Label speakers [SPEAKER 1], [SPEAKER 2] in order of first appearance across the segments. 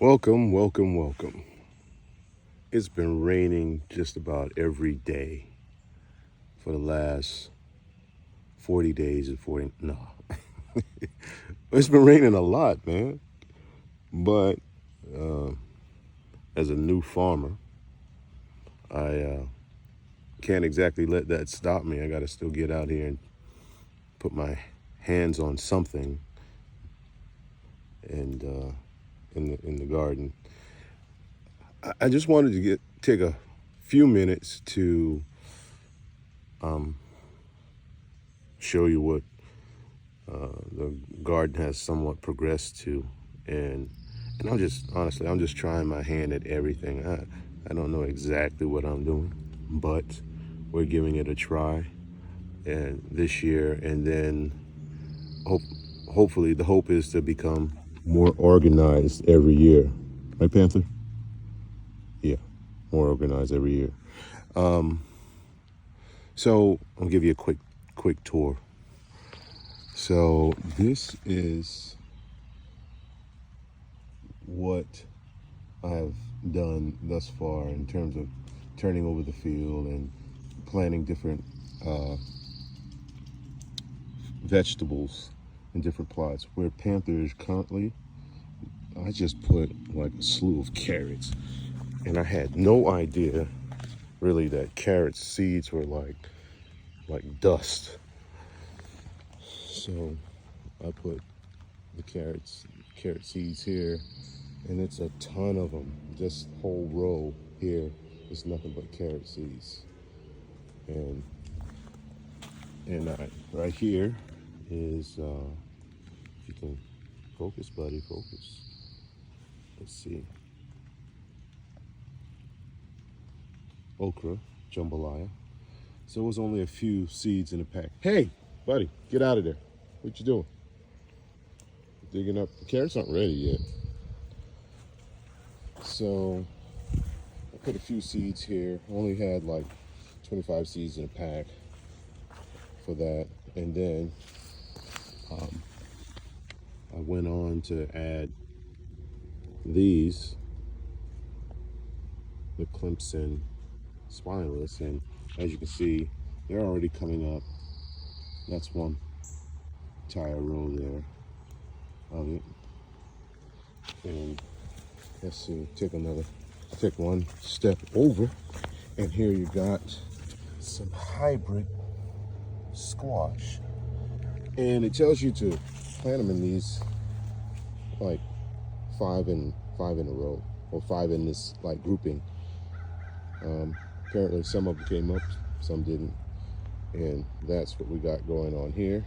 [SPEAKER 1] Welcome, welcome, welcome. It's been raining just about every day for the last 40 days and 40. No. It's been raining a lot, man. But uh, as a new farmer, I can't exactly let that stop me. I got to still get out here and put my hands on something and in the garden. I just wanted to take a few minutes to show you what the garden has somewhat progressed to, and I'm just trying my hand at everything. I don't know exactly what I'm doing, but we're giving it a try, and this year, and then hope hopefully the hope is to become more organized every year. Right, Panther? Yeah, more organized every year. So I'll give you a quick tour. So this is what I've done thus far in terms of turning over the field and planting different vegetables in different plots. Where Panther is currently, I just put like a slew of carrots, and I had no idea really that carrot seeds were like dust. So I put the carrot seeds here, and it's a ton of them. This whole row here is nothing but carrot seeds, and right here is if you can focus, buddy, focus. Let's see, okra, jambalaya. So it was only a few seeds in the pack. Hey, buddy, get out of there! What you doing? Digging up the carrots? Aren't ready yet. So I put a few seeds here. Only had like 25 seeds in a pack for that, and then I went on to add these, the Clemson spineless, and as you can see, they're already coming up. That's one entire row there of it. And let's see, take one step over, and here you got some hybrid squash. And it tells you to plant them in these like five in a row, or five in this like grouping. Apparently some of them came up, some didn't, and that's what we got going on here.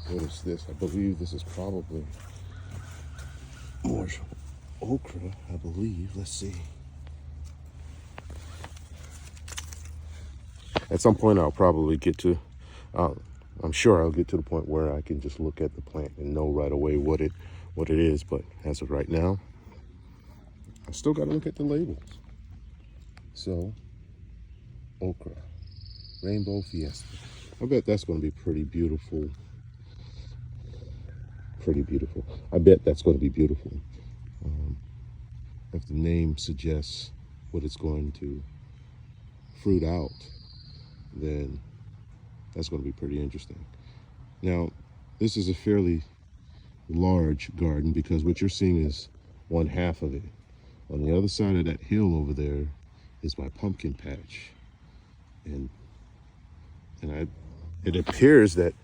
[SPEAKER 1] What is this? I believe this is probably more okra, I believe. Let's see. At some point I'll probably get to, I'm sure I'll get to the point where I can just look at the plant and know right away what it is, but as of right now, I still got to look at the labels. So, okra, Rainbow Fiesta. I bet that's going to be pretty beautiful. Pretty beautiful. I bet that's going to be beautiful. If the name suggests what it's going to fruit out, then that's going to be pretty interesting. Now, this is a fairly large garden because what you're seeing is one half of it. On the other side of that hill over there is my pumpkin patch, and it appears that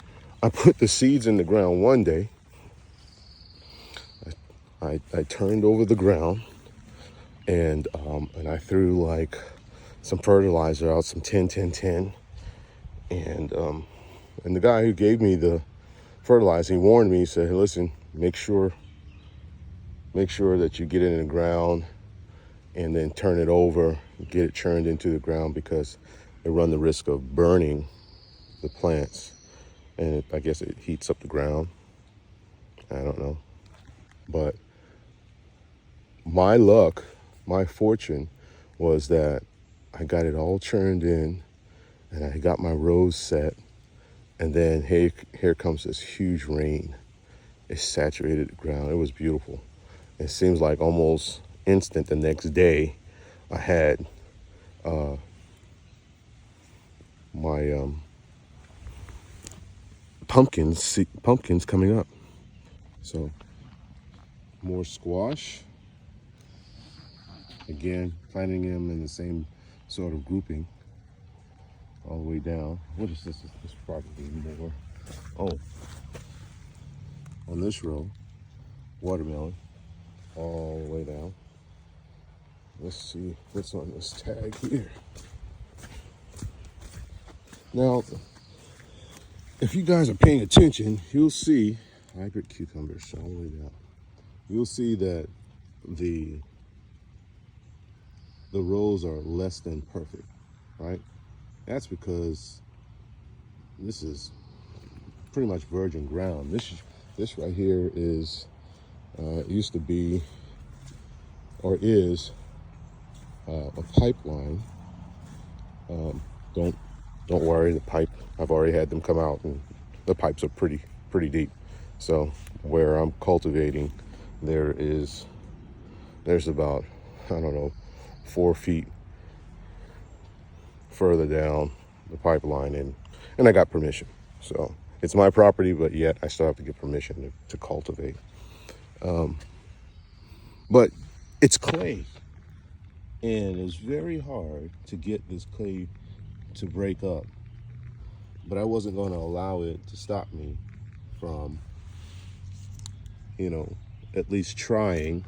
[SPEAKER 1] I put the seeds in the ground one day. I turned over the ground, and I threw like some fertilizer out, some 10-10-10, and the guy who gave me the fertilizer, he warned me. He said, hey, listen, make sure that you get it in the ground and then turn it over, get it churned into the ground, because they run the risk of burning the plants, and I guess it heats up the ground. I don't know, but my luck, my fortune was that I got it all churned in, and I got my rows set, and then here comes this huge rain, it saturated the ground. It was beautiful. It seems like almost instant the next day I had my pumpkins coming up. So more squash. Again, planting them in the same sort of grouping all the way down. What is this? This is probably more. Oh, on this row, watermelon all the way down. Let's see what's on this tag here. Now, if you guys are paying attention, you'll see hybrid cucumbers all the way down. You'll see that the rows are less than perfect, right? That's because this is pretty much virgin ground. This right here is used to be or is a pipeline. Don't worry, the pipe, I've already had them come out, and the pipes are pretty deep. So where I'm cultivating, there's about, I don't know, 4 feet further down the pipeline, and I got permission. So it's my property, but yet I still have to get permission to cultivate. But it's clay, and it's very hard to get this clay to break up. But I wasn't going to allow it to stop me from, at least trying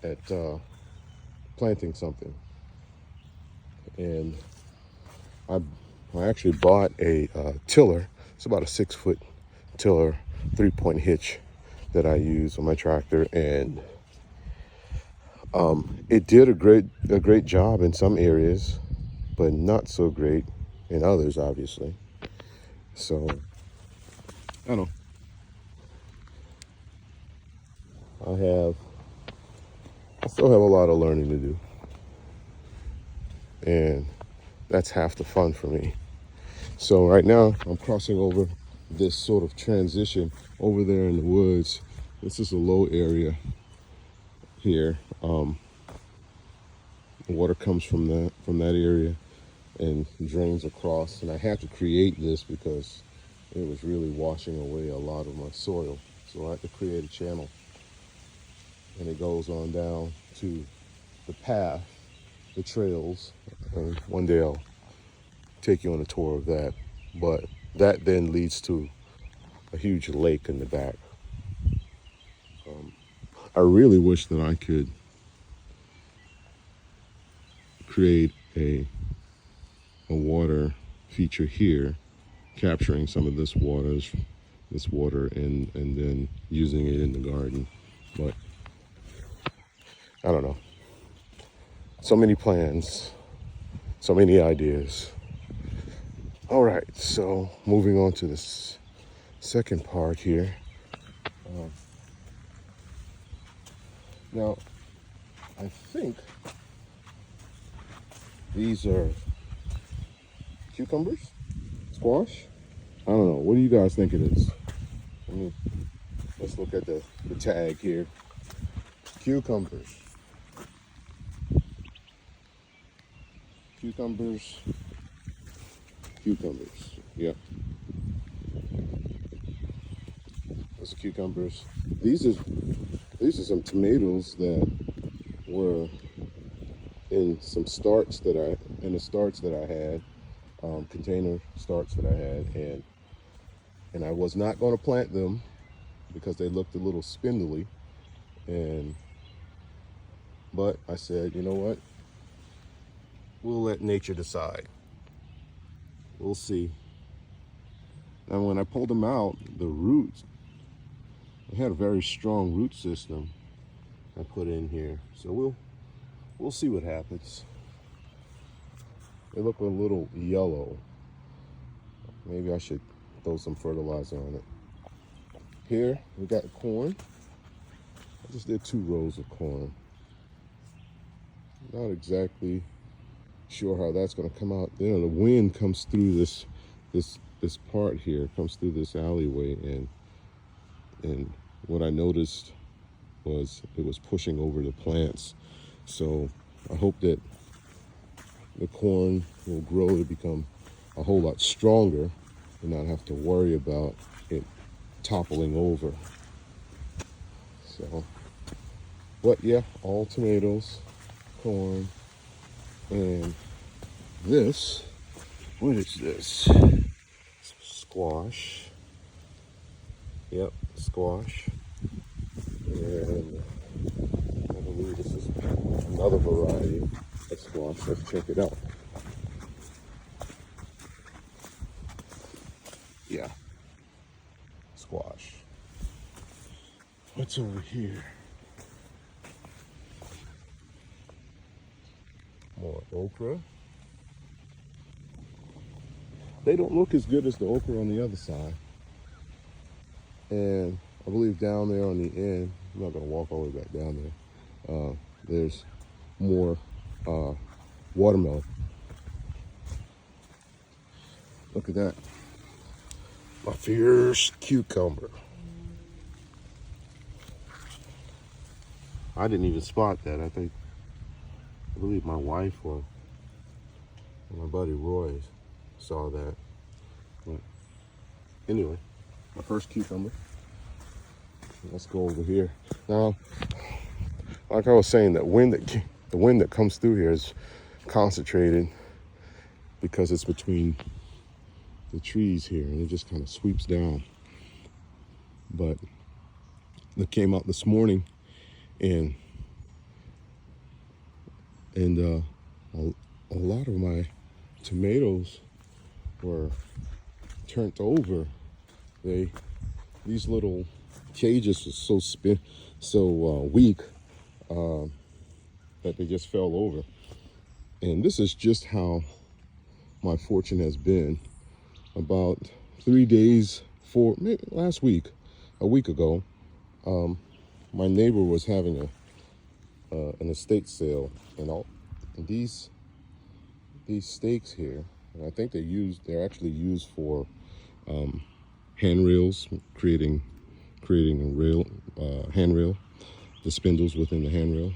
[SPEAKER 1] at planting something. And I actually bought a tiller. It's about a 6-foot tiller, 3-point hitch that I use on my tractor, and it did a great job in some areas, but not so great in others, obviously. So I don't know. I still have a lot of learning to do, and that's half the fun for me. So right now I'm crossing over this sort of transition over there in the woods. This is a low area here. Water comes from that area and drains across, and I had to create this because it was really washing away a lot of my soil. So I had to create a channel, and it goes on down to the path, the trails, and one day I'll take you on a tour of that. But that then leads to a huge lake in the back. I really wish that I could create a water feature here, capturing some of this water and then using it in the garden. But I don't know. So many plans, so many ideas. All right, so moving on to this second part here. Now, I think these are cucumbers, squash. I don't know. What do you guys think it is? Let's look at the tag here. Cucumbers. Yep. Those are cucumbers. These are some tomatoes that were in some starts that I had, container starts that I had, and I was not going to plant them because they looked a little spindly, but I said, you know what? We'll let nature decide. We'll see. And when I pulled them out, the roots, they had a very strong root system I put in here. So we'll see what happens. They look a little yellow. Maybe I should throw some fertilizer on it. Here we got corn. I just did 2 rows of corn. Not exactly sure how that's going to come out. The wind comes through this this part here comes through this alleyway, and what I noticed was it was pushing over the plants. So I hope that the corn will grow to become a whole lot stronger and not have to worry about it toppling over. So, but yeah, all tomatoes, corn, and this, what is this? Squash. Yep, squash. And I believe this is another variety of squash. Let's check it out. Yeah, squash. What's over here? More okra. They don't look as good as the okra on the other side. And I believe down there on the end, I'm not gonna walk all the way back down there. There's more watermelon. Look at that. My fierce cucumber. I didn't even spot that. I believe my wife or my buddy Roy saw that. But anyway, my first cucumber. Let's go over here. Now, like I was saying, the wind that comes through here is concentrated because it's between the trees here, and it just kind of sweeps down. But it came out this morning, and a lot of my tomatoes were turned over. These little cages are so weak that they just fell over. And this is just how my fortune has been. About 3 days, last week, a week ago, my neighbor was having an estate sale, and these stakes here, and I think they're actually used for handrails, creating a rail, handrail, the spindles within the handrail.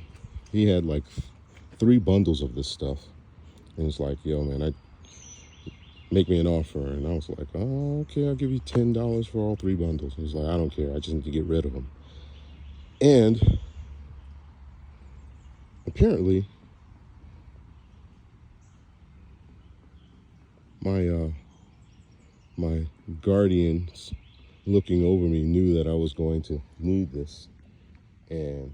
[SPEAKER 1] He had like 3 bundles of this stuff, and it's like, yo man, make me an offer. And I was like, oh, okay, I'll give you $10 for all 3 bundles. And he's like, I don't care, I just need to get rid of them. And apparently my guardians looking over me knew that I was going to need this, and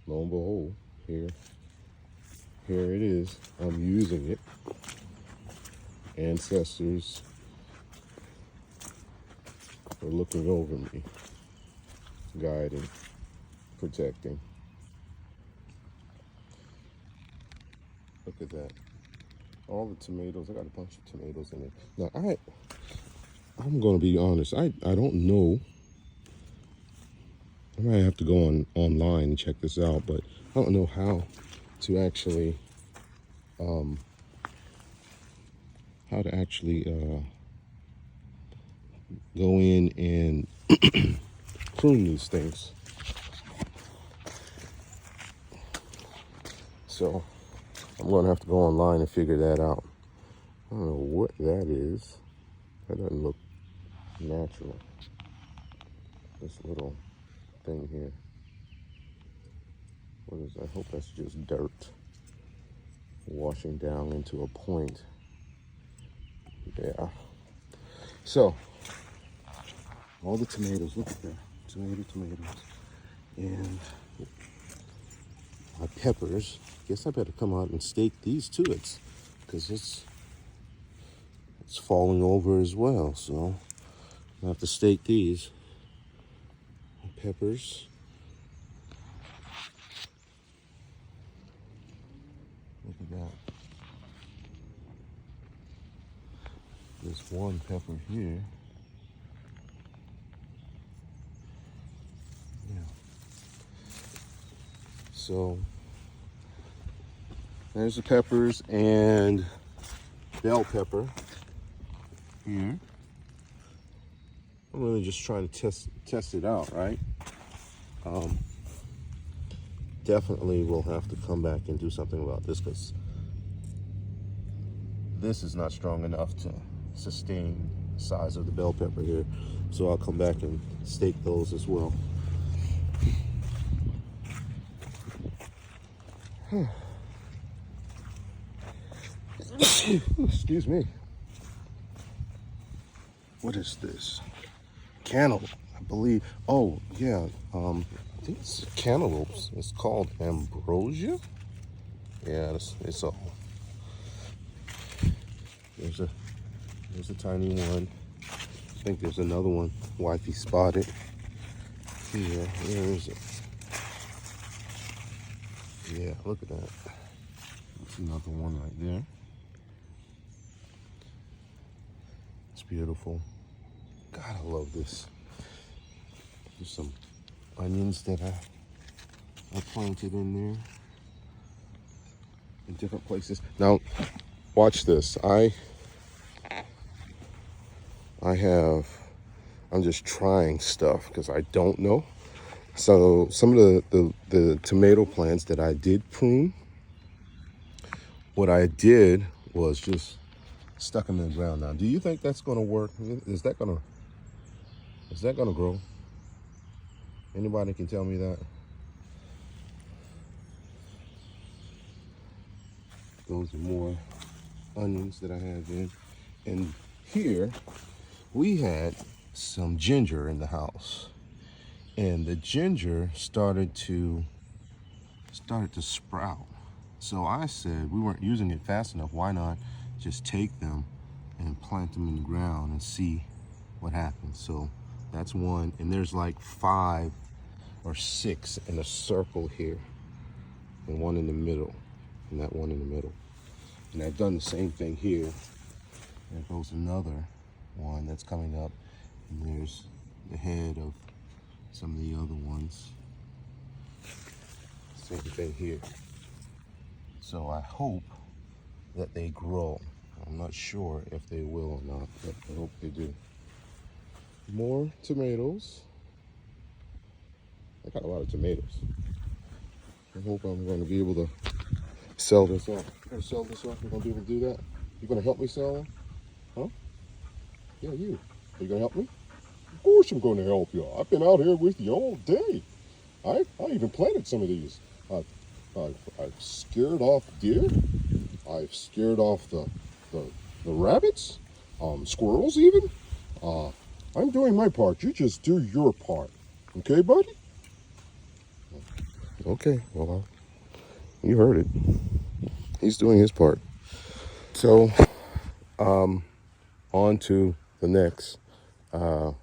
[SPEAKER 1] lo and behold, here it is. I'm using it. Ancestors are looking over me, guiding, protecting. Look at that. All the tomatoes. I got a bunch of tomatoes in it. Now, I'm going to be honest. I don't know. I might have to go online and check this out, but I don't know how to actually go in and prune these things. So I'm going to have to go online and figure that out. I don't know what that is. That doesn't look natural. This little thing here. What is that? I hope that's just dirt washing down into a point. Yeah. So, all the tomatoes, look at that. Tomatoes. And my peppers. Guess I better come out and stake these too. Because it's falling over as well. So, I have to stake these. Peppers. Look at that. There's one pepper here. Yeah. So there's the peppers and bell pepper here. I'm really just trying to test it out, right? Definitely we'll have to come back and do something about this, because this is not strong enough to sustain the size of the bell pepper here. So I'll come back and stake those as well. Excuse me. What is this? Cantaloupe, I believe. Oh, yeah. I think it's cantaloupes. It's called ambrosia. Yeah, it's all. There's a tiny one. I think there's another one. Wifey spotted. Yeah, where is it? Yeah, look at that. That's another one right there. It's beautiful. God, I love this. There's some onions that I planted in there in different places. Now, watch this. I'm just trying stuff because I don't know. So some of the tomato plants that I did prune, what I did was just stuck them in the ground. Now, do you think that's going to work? Is that going to grow? Anybody can tell me that? Those are more onions that I have in. And here we had some ginger in the house. And the ginger started to sprout. So I said, we weren't using it fast enough. Why not just take them and plant them in the ground and see what happens? So that's one. And there's like 5 or 6 in a circle here, and one in the middle, and that one in the middle. And I've done the same thing here. There goes another one that's coming up, and there's the head of some of the other ones. Same thing here. So I hope that they grow. I'm not sure if they will or not, but I hope they do. More tomatoes. I got a lot of tomatoes. I hope I'm going to be able to sell this off. I'm going to sell this off. You're going to be able to do that? You're going to help me sell them? Huh? Yeah, you. Are you going to help me? Of course I'm going to help you. I've been out here with you all day. I even planted some of these. I've scared off deer. I've scared off the rabbits, squirrels even. I'm doing my part. You just do your part. Okay, buddy? Okay, well, you heard it. He's doing his part. So, on to the next. I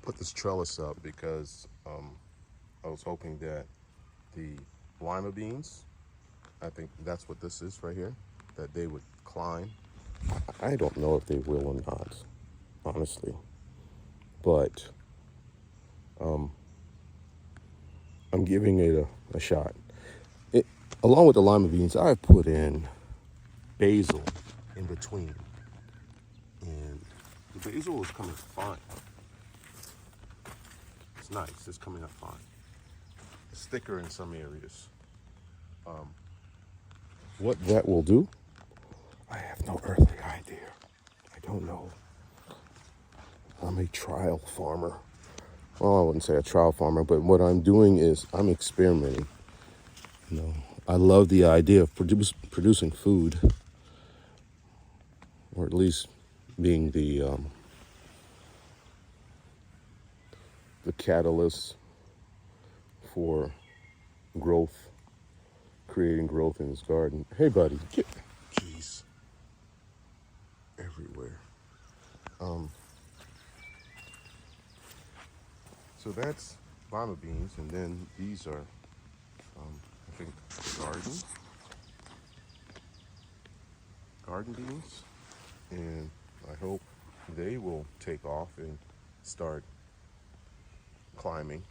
[SPEAKER 1] put this trellis up because I was hoping that the lima beans, I think that's what this is right here, that they would climb. I don't know if they will or not, honestly, but I'm giving it a shot. Along with the lima beans, I've put in basil in between, and the basil is coming fine. It's nice. It's coming up fine. It's thicker in some areas. What that will do, I have no earthly idea. I don't know. I'm a trial farmer. Well, I wouldn't say a trial farmer, but what I'm doing is I'm experimenting. You know, I love the idea of producing food, or at least being the catalyst for growth, creating growth in his garden. Hey, buddy, jeez, everywhere. So that's lima beans, and then these are, I think, garden beans, and I hope they will take off and start climbing.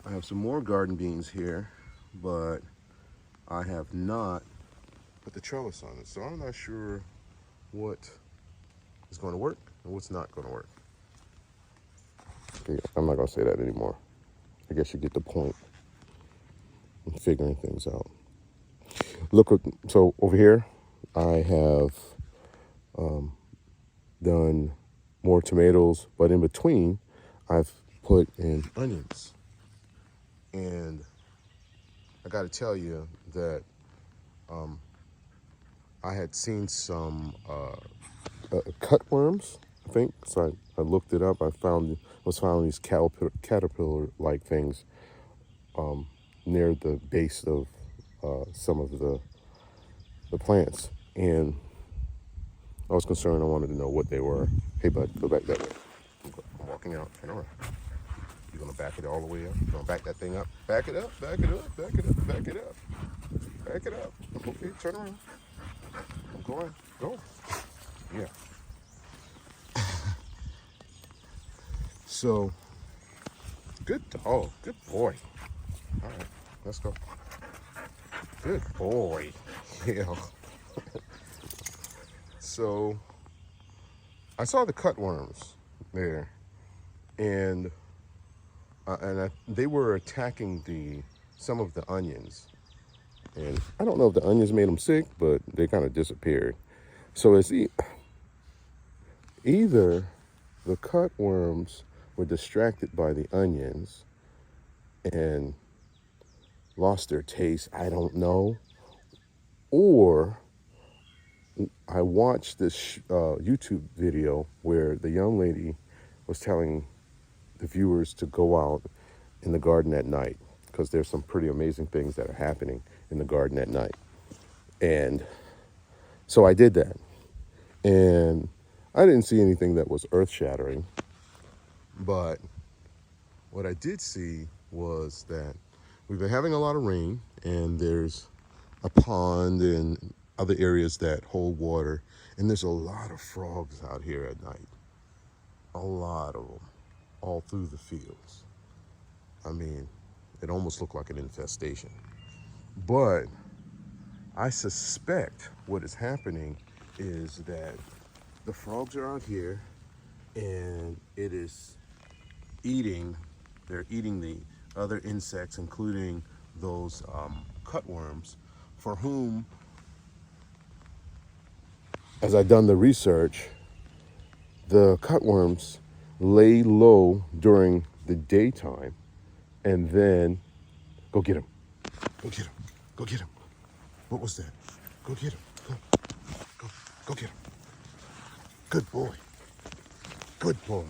[SPEAKER 1] I have some more garden beans here, but I have not put the trellis on it, so I'm not sure what is going to work and what's not going to work. Okay, I'm not going to say that anymore. I guess you get the point in figuring things out. Look, so over here, I have done more tomatoes, but in between, I've put in onions. And I got to tell you that I had seen some cutworms, I think. So I looked it up. I was found these caterpillar-like things near the base of some of the plants, and I was concerned. I wanted to know what they were. Hey, bud, go back that way. I'm walking out. Turn around. You're gonna back it all the way up. You're gonna back that thing up. Back it up. Back it up. Back it up. Back it up. Back it up. Okay, turn around. Go on. Go. Yeah. So, good dog. Good boy. All right, let's go. Good boy. Yeah. So, I saw the cutworms there, and they were attacking some of the onions. And I don't know if the onions made them sick, but they kind of disappeared. So it's either the cutworms were distracted by the onions and lost their taste, I don't know. Or I watched this YouTube video where the young lady was telling the viewers to go out in the garden at night, because there's some pretty amazing things that are happening in the garden at night. And so I did that. And I didn't see anything that was earth-shattering. But what I did see was that we've been having a lot of rain, and there's a pond and other areas that hold water. And there's a lot of frogs out here at night. A lot of them, all through the fields. I mean, it almost looked like an infestation. But I suspect what is happening is that the frogs are out here, and it is they're eating the other insects, including those cutworms, for whom, as I've done the research, the cutworms lay low during the daytime, and then go get him. Go get him. Go get him. What was that? Go get him. Go get him. Good boy. Good boy.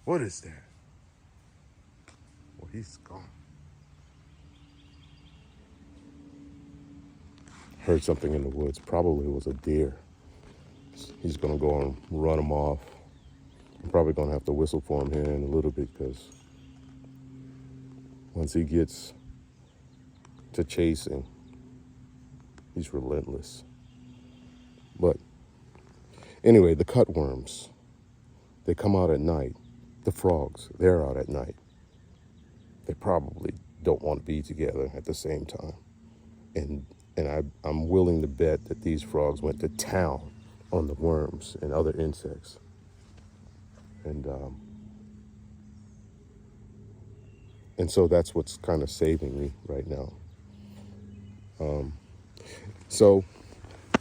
[SPEAKER 1] What is that? Well, he's gone. Heard something in the woods. Probably was a deer. He's gonna go and run him off. I'm probably gonna have to whistle for him here in a little bit, because once he gets to chasing, he's relentless. But anyway, the cutworms, they come out at night. The frogs, they're out at night. They probably don't want to be together at the same time. And I'm willing to bet that these frogs went to town on the worms and other insects. And so that's what's kind of saving me right now. So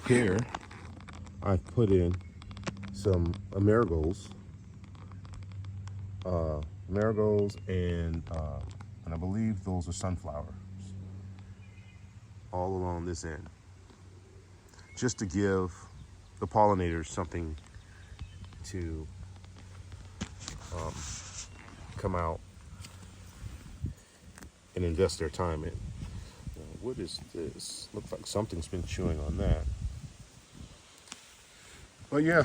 [SPEAKER 1] here I've put in some marigolds, and I believe those are sunflowers, all along this end, just to give the pollinators something to come out and invest their time in. Now, what is this? Looks like something's been chewing on that. But yeah,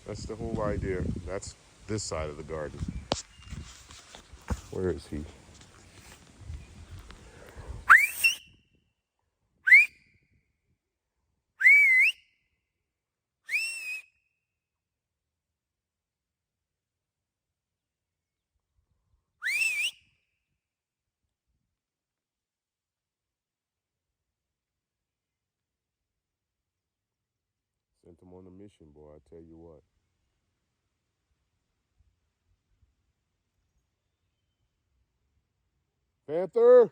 [SPEAKER 1] that's the whole idea. That's this side of the garden. Where is he? Sent him on a mission, boy, I tell you what. Panther!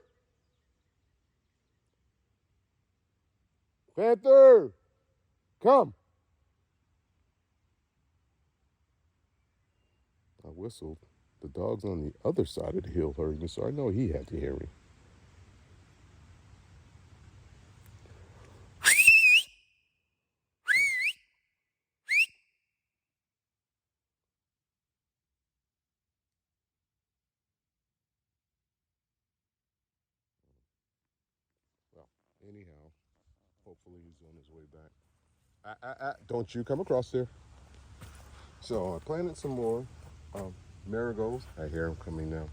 [SPEAKER 1] Panther! Come! I whistled. The dog's on the other side of the hill heard me, so I know he had to hear me. Well, anyhow, hopefully he's on his way back. Don't you come across there. So I planted some more marigolds. I hear him coming now.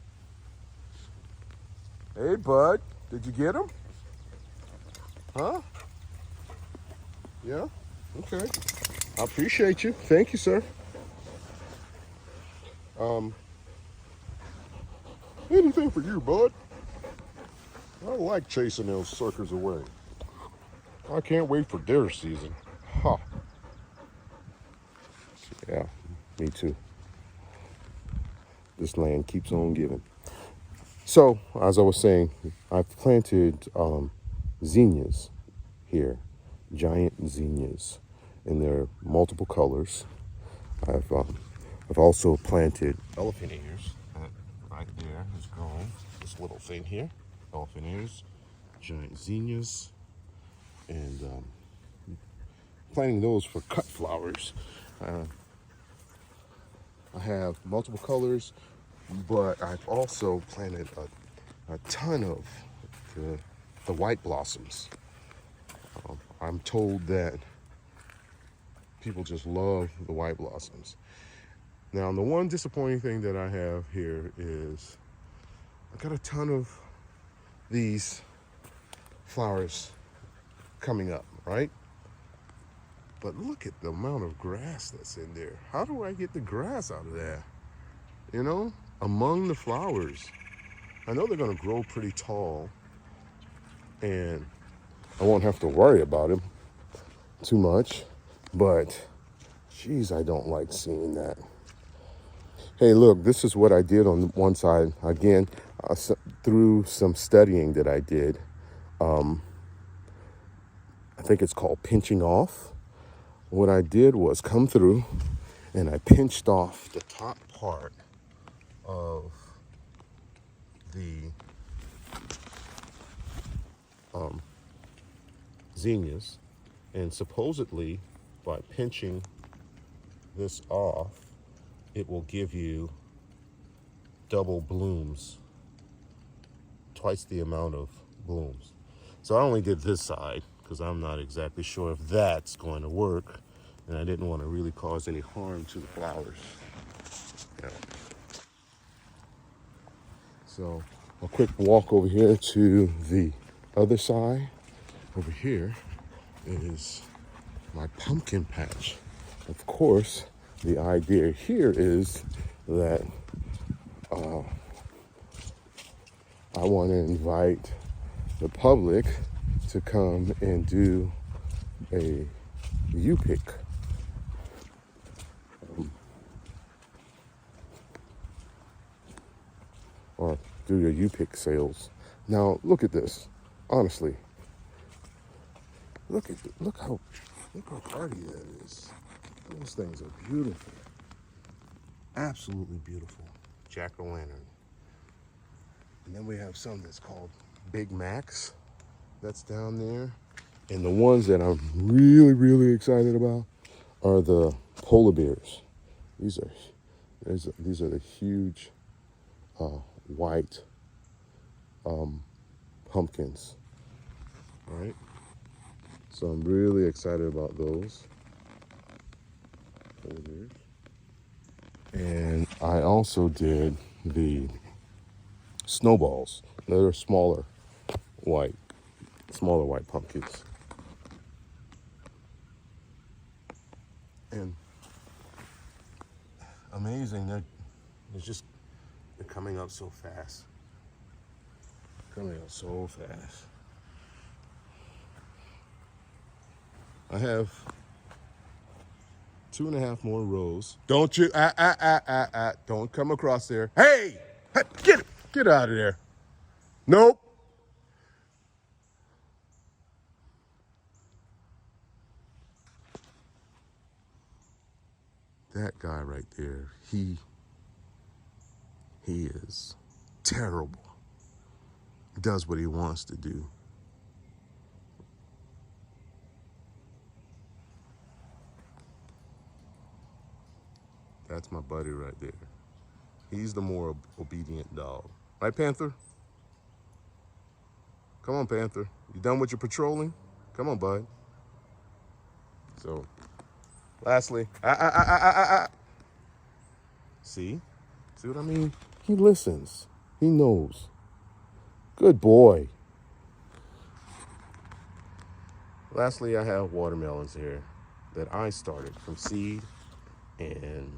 [SPEAKER 1] Hey, bud, did you get him? Huh? Yeah? Okay. I appreciate you. Thank you, sir. Anything for you, bud. I like chasing those suckers away. I can't wait for deer season. Ha. Yeah, me too. This land keeps on giving. So, as I was saying, I've planted zinnias here, giant zinnias, and they're multiple colors. I've also planted elephant ears. Right there has grown. This little thing here, elephant ears, giant zinnias, and planting those for cut flowers. I have multiple colors, but I've also planted a ton of the white blossoms. I'm told that people just love the white blossoms. Now, the one disappointing thing that I have here is I got a ton of these flowers coming up, right? But look at the amount of grass that's in there. How do I get the grass out of there? You know, among the flowers. I know they're going to grow pretty tall, and I won't have to worry about them too much, but geez, I don't like seeing that. Hey, look, this is what I did on one side. Again, through some studying that I did, I think it's called pinching off. What I did was come through and I pinched off the top part of the zinnias, and supposedly by pinching this off, it will give you double blooms, twice the amount of blooms. So I only did this side because I'm not exactly sure if that's going to work, and I didn't want to really cause any harm to the flowers. Yeah. So a quick walk over here to the other side. Over here is my pumpkin patch. Of course, the idea here is that I want to invite the public to come and do a U-pick. Or do your U-pick sales. Now, look at this. Honestly, look how hardy that is. Those things are beautiful. Absolutely beautiful. Jack-o'-lantern. And then we have some that's called Big Macs. That's down there. And the ones that I'm really, really excited about are the polar bears. These are the huge white pumpkins. All right. So I'm really excited about those polar bears. And I also did the snowballs. They're smaller white pumpkins. And amazing, they're coming up so fast. Coming up so fast. I have 2.5 more rows. Don't you, don't come across there. Hey, get out of there. Nope. That guy right there, he is terrible. He does what he wants to do. That's my buddy right there. He's the more obedient dog. Right, Panther? Come on, Panther. You done with your patrolling? Come on, bud. So, lastly, See? See what I mean? He listens. He knows. Good boy. Lastly, I have watermelons here that I started from seed, and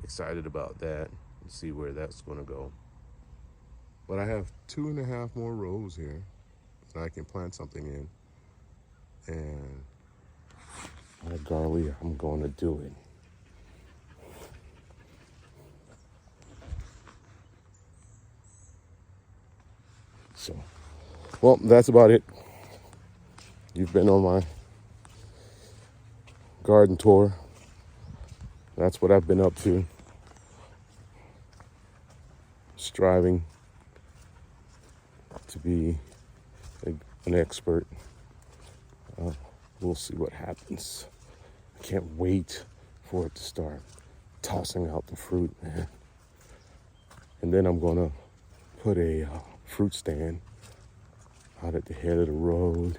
[SPEAKER 1] excited about that and see where that's going to go. But I have 2.5 more rows here that I can plant something in, and by golly, I'm going to do it. So, well, that's about it. You've been on my garden tour. That's what I've been up to. Striving to be an expert. We'll see what happens. I can't wait for it to start tossing out the fruit, man. And then I'm gonna put a fruit stand out at the head of the road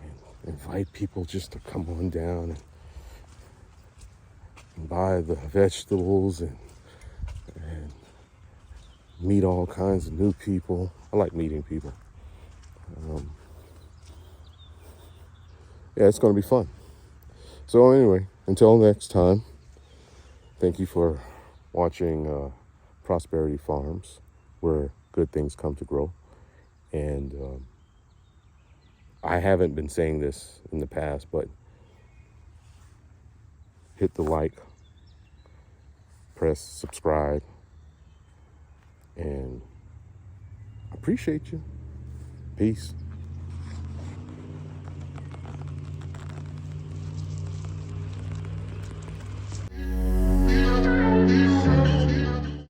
[SPEAKER 1] and invite people just to come on down and buy the vegetables and meet all kinds of new people. I like meeting people. Yeah, it's going to be fun. So anyway, until next time, thank you for watching Prosperity Farms, where good things come to grow. And I haven't been saying this in the past, but hit the like, press subscribe, and I appreciate you. Peace.